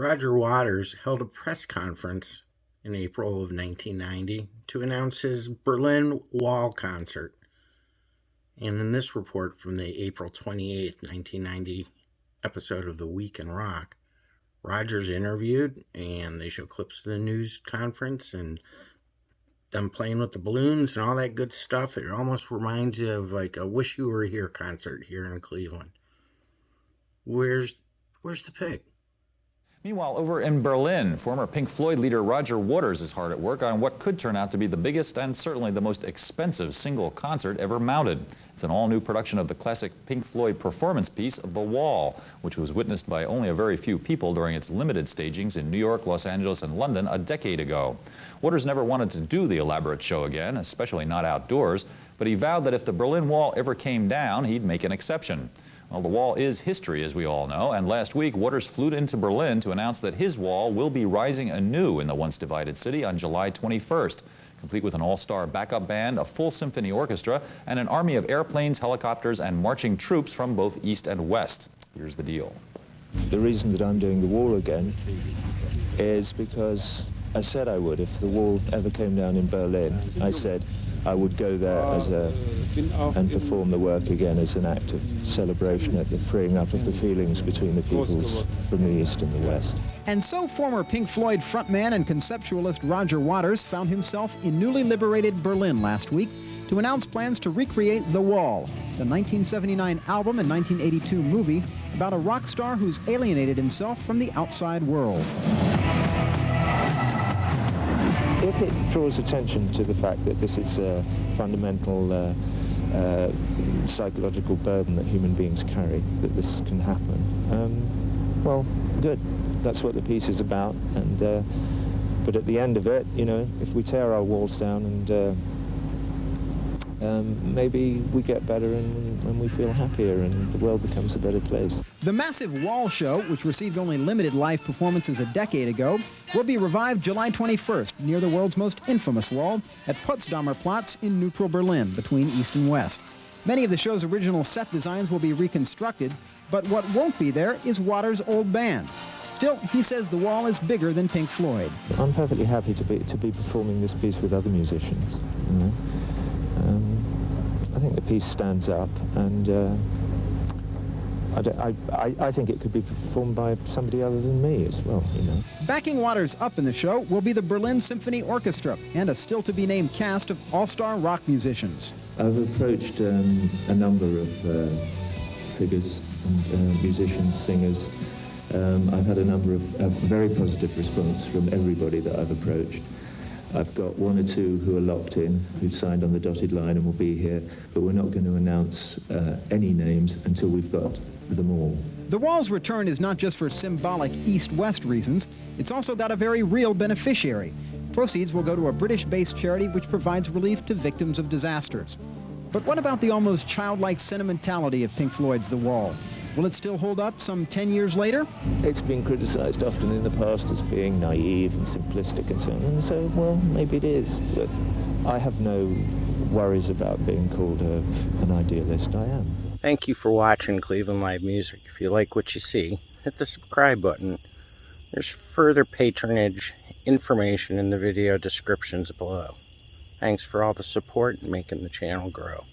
Roger Waters held a press conference in April of 1990 to announce his Berlin Wall concert. And in this report from the April 28th, 1990 episode of The Week in Rock, Roger's interviewed, and they show clips of the news conference and them playing with the balloons and all that good stuff. It almost reminds you of like a Wish You Were Here concert here in Cleveland. Where's the pig? Meanwhile, over in Berlin, former Pink Floyd leader Roger Waters is hard at work on what could turn out to be the biggest and certainly the most expensive single concert ever mounted. It's an all-new production of the classic Pink Floyd performance piece, The Wall, which was witnessed by only a very few people during its limited stagings in New York, Los Angeles, and London a decade ago. Waters never wanted to do the elaborate show again, especially not outdoors, but he vowed that if the Berlin Wall ever came down, he'd make an exception. Well, the wall is history, as we all know, and last week Waters flew into Berlin to announce that his wall will be rising anew in the once divided city on July 21st, complete with an all-star backup band, a full symphony orchestra, and an army of airplanes, helicopters, and marching troops from both east and west. Here's the deal. The reason that I'm doing the wall again is because I said I would. If the wall ever came down in Berlin, I said I would go there and perform the work again as an act of celebration at the freeing up of the feelings between the peoples from the East and the West. And so former Pink Floyd frontman and conceptualist Roger Waters found himself in newly liberated Berlin last week to announce plans to recreate The Wall, the 1979 album and 1982 movie about a rock star who's alienated himself from the outside world. If it draws attention to the fact that this is a fundamental psychological burden that human beings carry, that this can happen, well, good. That's what the piece is about. And but at the end of it, you know, if we tear our walls down and maybe we get better and we feel happier and the world becomes a better place. The massive Wall show, which received only limited live performances a decade ago, will be revived July 21st near the world's most infamous wall at Potsdamer Platz in neutral Berlin between East and West. Many of the show's original set designs will be reconstructed, but what won't be there is Waters' old band. Still, he says the wall is bigger than Pink Floyd. I'm perfectly happy to be performing this piece with other musicians. You know? I think the piece stands up, and I think it could be performed by somebody other than me as well, you know. Backing Waters up in the show will be the Berlin Symphony Orchestra and a still-to-be-named cast of all-star rock musicians. I've approached a number of figures and musicians, singers. I've had a number of very positive response from everybody that I've approached. I've got one or two who are locked in, who've signed on the dotted line and will be here, but we're not going to announce any names until we've got them all. The Wall's return is not just for symbolic East-West reasons. It's also got a very real beneficiary. Proceeds will go to a British-based charity which provides relief to victims of disasters. But what about the almost childlike sentimentality of Pink Floyd's The Wall? Will it still hold up some 10 years later? It's been criticized often in the past as being naive and simplistic and so on, and so, well, maybe it is, but I have no worries about being called an idealist. I am. Thank you for watching Cleveland Live Music. If you like what you see, hit the subscribe button. There's further patronage information in the video descriptions below. Thanks for all the support and making the channel grow.